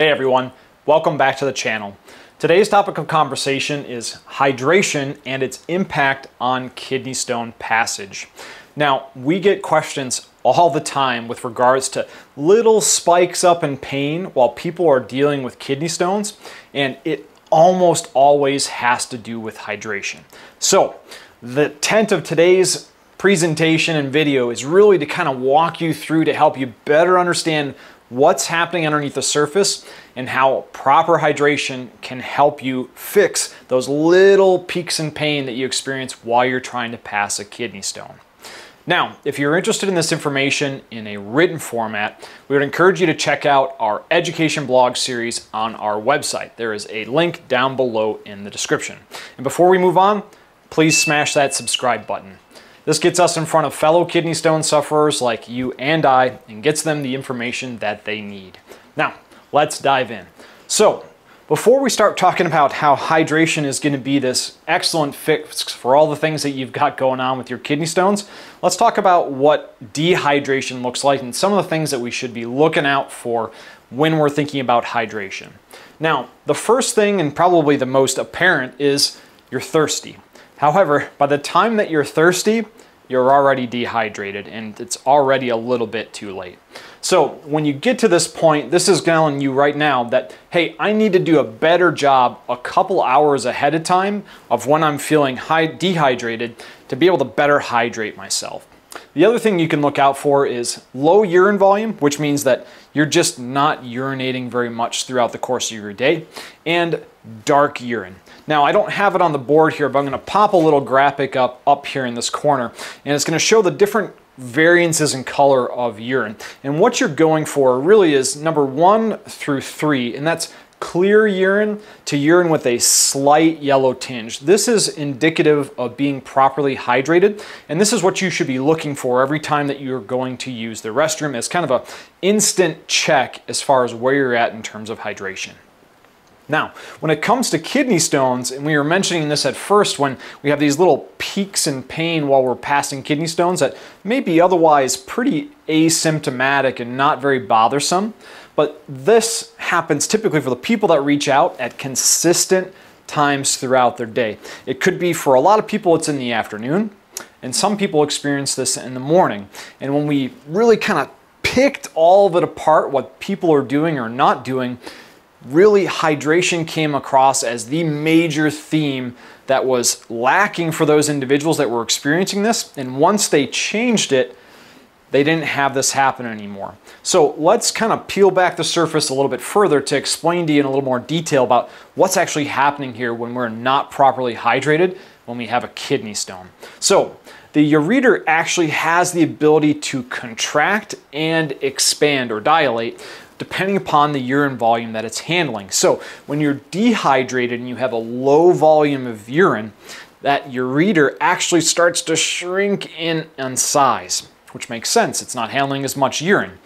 Hey everyone, welcome back to the channel. Today's topic of conversation is hydration and its impact on kidney stone passage. Now, we get questions all the time with regards to little spikes up in pain while people are dealing with kidney stones, and it almost always has to do with hydration. So, the intent of today's presentation and video is really to kind of walk you through to help you better understand what's happening underneath the surface and how proper hydration can help you fix those little peaks in pain that you experience while you're trying to pass a kidney stone. Now, if you're interested in this information in a written format, we would encourage you to check out our education blog series on our website. There is a link down below in the description. And before we move on, please smash that subscribe button. This gets us in front of fellow kidney stone sufferers like you and I and gets them the information that they need. Now, let's dive in. So, before we start talking about how hydration is going to be this excellent fix for all the things that you've got going on with your kidney stones, let's talk about what dehydration looks like and some of the things that we should be looking out for when we're thinking about hydration. Now, the first thing and probably the most apparent is you're thirsty. However, by the time that you're thirsty, you're already dehydrated and it's already a little bit too late. So when you get to this point, this is telling you right now that, hey, I need to do a better job a couple hours ahead of time of when I'm feeling dehydrated to be able to better hydrate myself. The other thing you can look out for is low urine volume, which means that you're just not urinating very much throughout the course of your day, and dark urine. Now, I don't have it on the board here, but I'm going to pop a little graphic up here in this corner, and it's going to show the different variances in color of urine. And what you're going for really is number 1 through 3, and that's clear urine to urine with a slight yellow tinge. This is indicative of being properly hydrated, and this is what you should be looking for every time that you're going to use the restroom as kind of an instant check as far as where you're at in terms of hydration. Now, when it comes to kidney stones, and we were mentioning this at first when we have these little peaks in pain while we're passing kidney stones that may be otherwise pretty asymptomatic and not very bothersome, but this happens typically for the people that reach out at consistent times throughout their day. It could be for a lot of people it's in the afternoon, and some people experience this in the morning. And when we really kind of picked all of it apart, what people are doing or not doing, really hydration came across as the major theme that was lacking for those individuals that were experiencing this. And once they changed it, they didn't have this happen anymore. So let's kind of peel back the surface a little bit further to explain to you in a little more detail about what's actually happening here when we're not properly hydrated when we have a kidney stone. So the ureter actually has the ability to contract and expand or dilate depending upon the urine volume that it's handling. So when you're dehydrated and you have a low volume of urine, that ureter actually starts to shrink in size, which makes sense. It's not handling as much urine.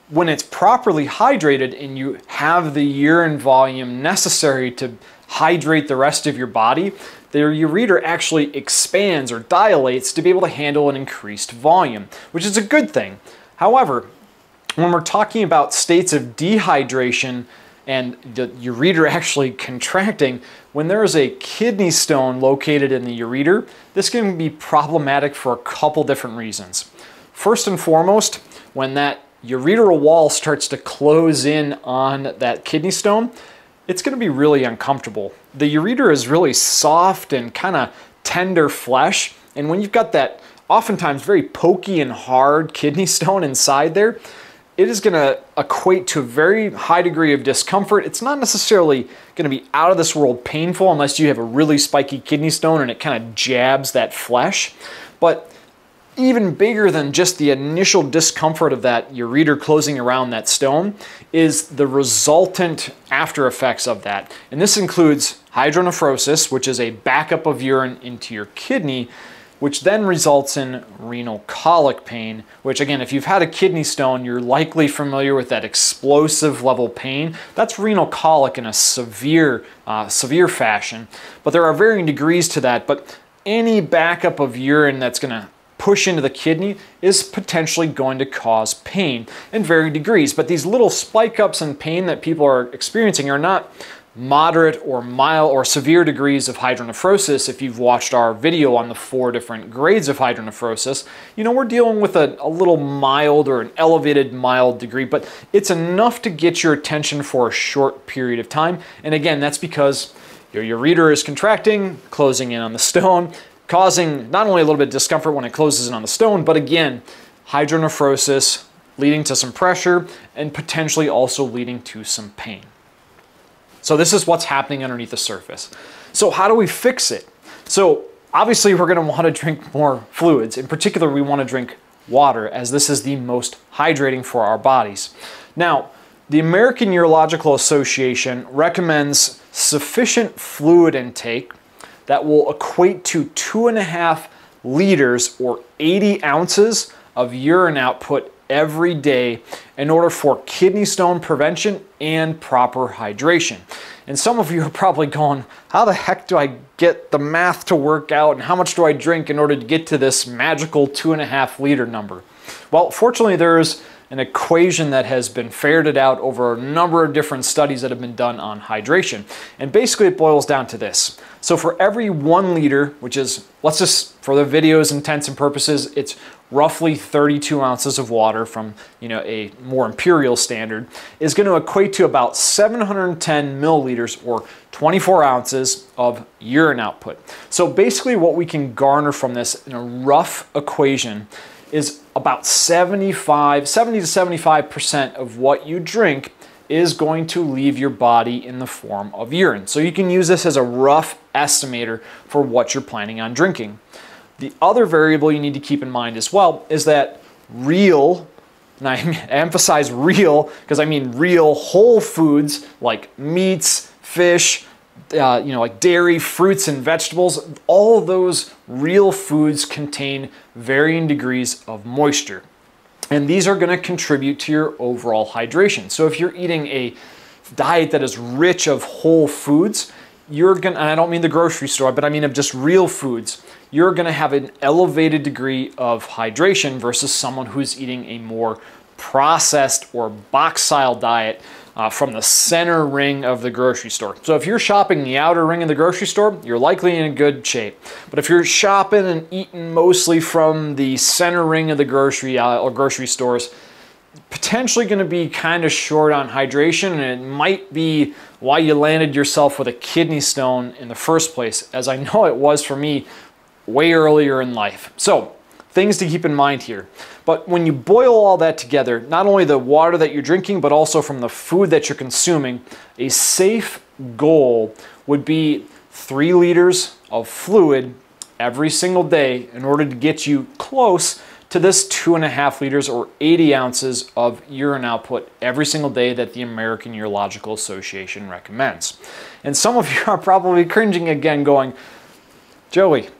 When it's properly hydrated and you have the urine volume necessary to hydrate the rest of your body, the ureter actually expands or dilates to be able to handle an increased volume, which is a good thing. However, when we're talking about states of dehydration and the ureter actually contracting, when there is a kidney stone located in the ureter, this can be problematic for a couple different reasons. First and foremost, when that ureteral wall starts to close in on that kidney stone, it's going to be really uncomfortable. The ureter is really soft and kind of tender flesh, and when you've got that oftentimes very pokey and hard kidney stone inside there, it is going to equate to a very high degree of discomfort. It's not necessarily going to be out of this world painful unless you have a really spiky kidney stone and it kind of jabs that flesh. But even bigger than just the initial discomfort of that ureter closing around that stone is the resultant after effects of that. And this includes hydronephrosis, which is a backup of urine into your kidney, which then results in renal colic pain, which again, if you've had a kidney stone, you're likely familiar with that explosive level pain. That's renal colic in a severe fashion, but there are varying degrees to that. But any backup of urine that's gonna push into the kidney is potentially going to cause pain in varying degrees. But these little spike ups in pain that people are experiencing are not moderate or mild or severe degrees of hydronephrosis. If you've watched our video on the 4 different grades of hydronephrosis, you know we're dealing with a little mild or an elevated mild degree, but it's enough to get your attention for a short period of time. And again, that's because your ureter is contracting, closing in on the stone, causing not only a little bit of discomfort when it closes in on the stone, but again, hydronephrosis leading to some pressure and potentially also leading to some pain. So this is what's happening underneath the surface. So how do we fix it? So obviously we're going to want to drink more fluids. In particular, we want to drink water, as this is the most hydrating for our bodies. Now, the American Urological Association recommends sufficient fluid intake that will equate to 2.5 liters or 80 ounces of urine output every day in order for kidney stone prevention and proper hydration. And some of you are probably going, how the heck do I get the math to work out, and how much do I drink in order to get to this magical 2.5 liter number? Well, fortunately, there's an equation that has been ferreted out over a number of different studies that have been done on hydration. And basically it boils down to this. So for every 1 liter, which is, let's just, for the video's intents and purposes, it's roughly 32 ounces of water from, a more imperial standard, is going to equate to about 710 milliliters or 24 ounces of urine output. So basically what we can garner from this in a rough equation is about 70 to 75% of what you drink is going to leave your body in the form of urine. So you can use this as a rough estimator for what you're planning on drinking. The other variable you need to keep in mind as well is that real, and I emphasize real because I mean real whole foods like meats, fish, like dairy, fruits, and vegetables, all of those real foods contain varying degrees of moisture. And these are going to contribute to your overall hydration. So if you're eating a diet that is rich of whole foods, you're going to, and I don't mean the grocery store, but I mean of just real foods, you're going to have an elevated degree of hydration versus someone who's eating a more processed or box-style diet from the center ring of the grocery store. So if you're shopping the outer ring of the grocery store, you're likely in good shape. But if you're shopping and eating mostly from the center ring of the grocery stores, potentially going to be kind of short on hydration, and it might be why you landed yourself with a kidney stone in the first place, as I know it was for me way earlier in life. So things to keep in mind here. But when you boil all that together, not only the water that you're drinking, but also from the food that you're consuming, a safe goal would be 3 liters of fluid every single day in order to get you close to this 2.5 liters or 80 ounces of urine output every single day that the American Urological Association recommends. And some of you are probably cringing again going, Joey,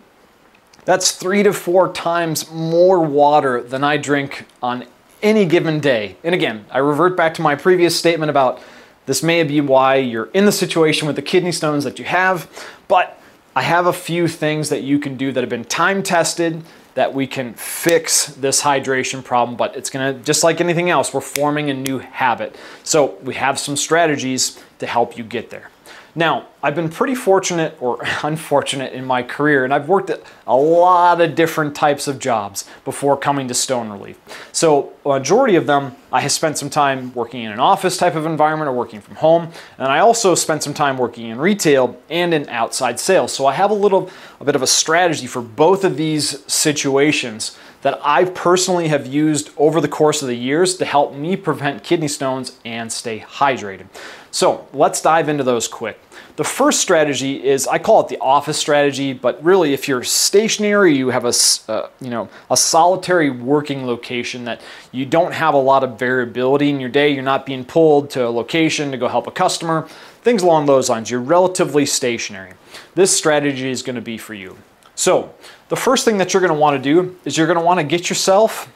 that's 3 to 4 times more water than I drink on any given day. And again, I revert back to my previous statement about this may be why you're in the situation with the kidney stones that you have, but I have a few things that you can do that have been time tested that we can fix this hydration problem, but it's gonna, just like anything else, we're forming a new habit. So we have some strategies to help you get there. Now, I've been pretty fortunate or unfortunate in my career, and I've worked at a lot of different types of jobs before coming to Stone Relief. So a majority of them, I have spent some time working in an office type of environment or working from home, and I also spent some time working in retail and in outside sales. So I have a bit of a strategy for both of these situations that I personally have used over the course of the years to help me prevent kidney stones and stay hydrated. So let's dive into those quick. The first strategy is, I call it the office strategy, but really if you're stationary, you have a solitary working location that you don't have a lot of variability in your day, you're not being pulled to a location to go help a customer, things along those lines, you're relatively stationary. This strategy is going to be for you. So the first thing that you're going to want to do is you're going to want to get yourself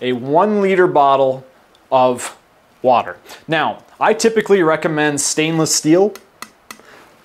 a 1 liter bottle of water. Now, I typically recommend stainless steel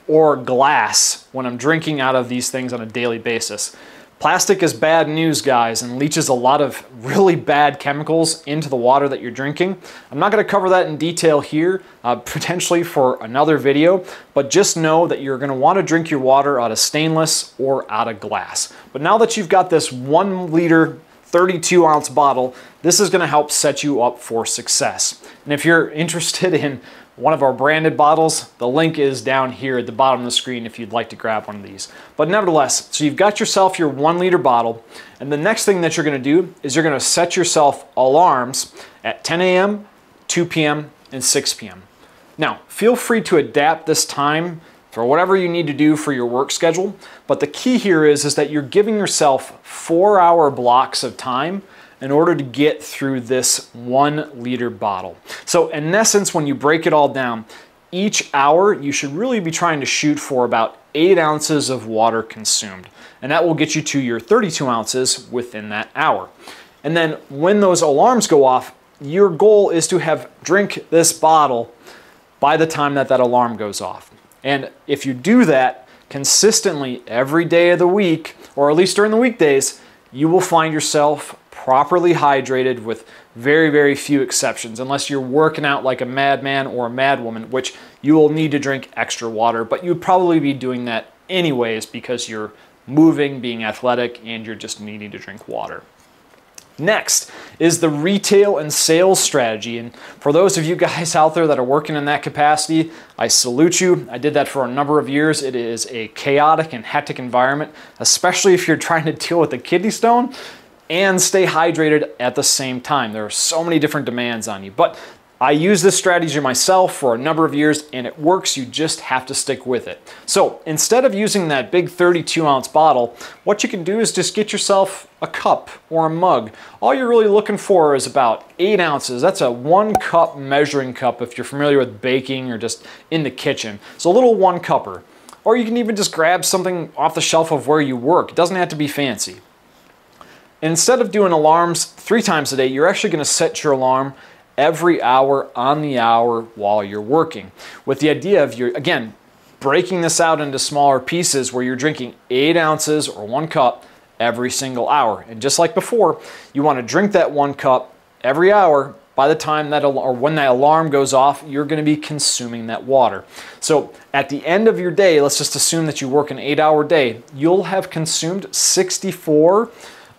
or glass when I'm drinking out of these things on a daily basis. Plastic is bad news, guys, and leaches a lot of really bad chemicals into the water that you're drinking. I'm not going to cover that in detail here, potentially for another video, but just know that you're going to want to drink your water out of stainless or out of glass. But now that you've got this 1 liter 32-ounce bottle, this is going to help set you up for success. And if you're interested in one of our branded bottles, the link is down here at the bottom of the screen if you'd like to grab one of these. But nevertheless, so you've got yourself your 1 liter bottle, and the next thing that you're going to do is you're going to set yourself alarms at 10 a.m., 2 p.m., and 6 p.m. Now, feel free to adapt this time for whatever you need to do for your work schedule, but the key here is that you're giving yourself 4-hour blocks of time in order to get through this 1 liter bottle. So in essence, when you break it all down, each hour you should really be trying to shoot for about 8 ounces of water consumed. And that will get you to your 32 ounces within that hour. And then when those alarms go off, your goal is to have drink this bottle by the time that that alarm goes off. And if you do that consistently every day of the week, or at least during the weekdays, you will find yourself properly hydrated with very, very few exceptions, unless you're working out like a madman or a madwoman, which you will need to drink extra water, but you'd probably be doing that anyways because you're moving, being athletic, and you're just needing to drink water. Next is the retail and sales strategy. And for those of you guys out there that are working in that capacity, I salute you. I did that for a number of years. It is a chaotic and hectic environment, especially if you're trying to deal with a kidney stone and stay hydrated at the same time. There are so many different demands on you. But I use this strategy myself for a number of years and it works. You just have to stick with it. So instead of using that big 32-ounce bottle, what you can do is just get yourself a cup or a mug. All you're really looking for is about 8 ounces. That's a 1 cup measuring cup if you're familiar with baking or just in the kitchen. So a little 1 cupper. Or you can even just grab something off the shelf of where you work. It doesn't have to be fancy. And instead of doing alarms 3 times a day, you're actually going to set your alarm every hour on the hour while you're working, with the idea of again, breaking this out into smaller pieces where you're drinking 8 ounces or 1 cup every single hour. And just like before, you want to drink that 1 cup every hour. By the time that, or when that alarm goes off, you're going to be consuming that water. So at the end of your day, let's just assume that you work an 8-hour day, you'll have consumed 64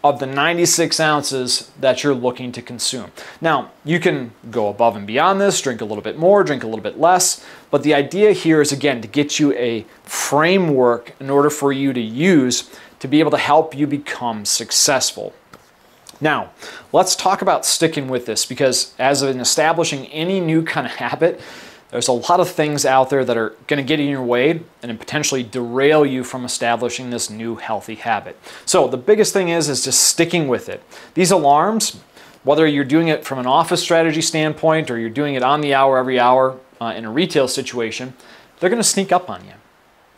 of the 96 ounces that you're looking to consume. Now, you can go above and beyond this, drink a little bit more, drink a little bit less, but the idea here is, again, to get you a framework in order for you to use to be able to help you become successful. Now, let's talk about sticking with this, because as in establishing any new kind of habit, there's a lot of things out there that are going to get in your way and potentially derail you from establishing this new healthy habit. So the biggest thing is just sticking with it. These alarms, whether you're doing it from an office strategy standpoint or you're doing it on the hour every hour in a retail situation, they're going to sneak up on you.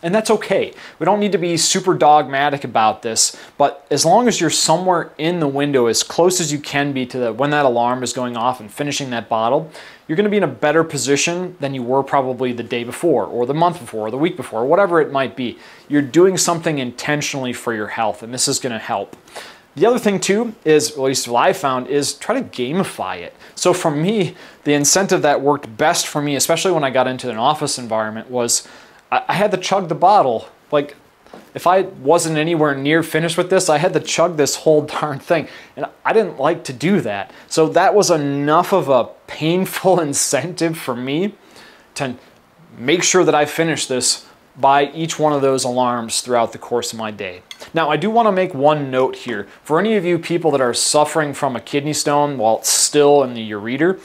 And that's okay. We don't need to be super dogmatic about this, but as long as you're somewhere in the window as close as you can be to when that alarm is going off and finishing that bottle, you're going to be in a better position than you were probably the day before or the month before or the week before, or whatever it might be. You're doing something intentionally for your health, and this is going to help. The other thing too is, at least what I found, is try to gamify it. So for me, the incentive that worked best for me, especially when I got into an office environment, was I had to chug the bottle. Like, if I wasn't anywhere near finished with this, I had to chug this whole darn thing. And I didn't like to do that. So that was enough of a painful incentive for me to make sure that I finished this by each one of those alarms throughout the course of my day. Now, I do want to make one note here. For any of you people that are suffering from a kidney stone while it's still in the ureter,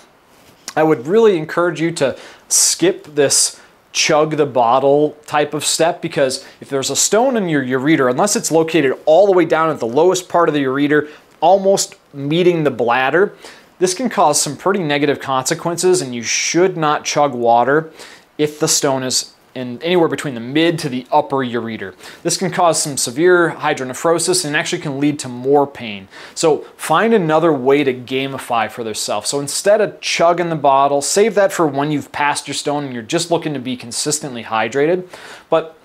I would really encourage you to skip this chug the bottle type of step, because if there's a stone in your ureter, unless it's located all the way down at the lowest part of the ureter, almost meeting the bladder, this can cause some pretty negative consequences, and you should not chug water if the stone is in anywhere between the mid to the upper ureter. This can cause some severe hydronephrosis and actually can lead to more pain. So find another way to gamify for yourself. So instead of chugging the bottle, save that for when you've passed your stone and you're just looking to be consistently hydrated. But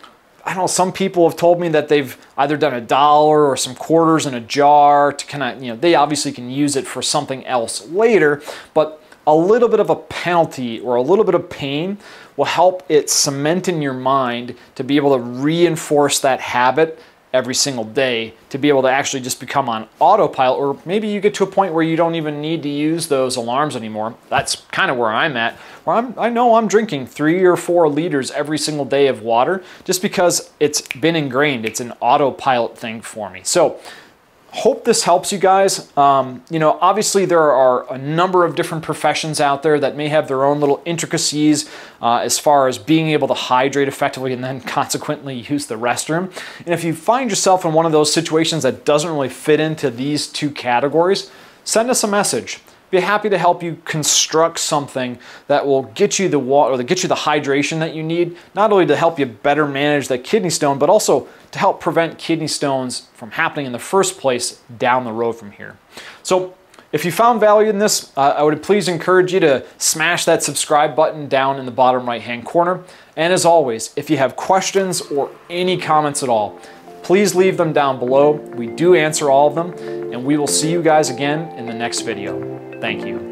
I don't know, some people have told me that they've either done $1 or some quarters in a jar to kind of, they obviously can use it for something else later, but a little bit of a penalty or a little bit of pain will help it cement in your mind to be able to reinforce that habit every single day, to be able to actually just become on autopilot, or maybe you get to a point where you don't even need to use those alarms anymore. That's kind of where I'm at, where I know I'm drinking 3 or 4 liters every single day of water just because it's been ingrained. It's an autopilot thing for me. So hope this helps you guys. Obviously there are a number of different professions out there that may have their own little intricacies as far as being able to hydrate effectively and then consequently use the restroom. And if you find yourself in one of those situations that doesn't really fit into these 2 categories, send us a message. Be happy to help you construct something that will get you the water, or that get you the hydration that you need, not only to help you better manage that kidney stone, but also to help prevent kidney stones from happening in the first place down the road from here. So if you found value in this, I would please encourage you to smash that subscribe button down in the bottom right-hand corner. And as always, if you have questions or any comments at all, please leave them down below. We do answer all of them, and we will see you guys again in the next video. Thank you.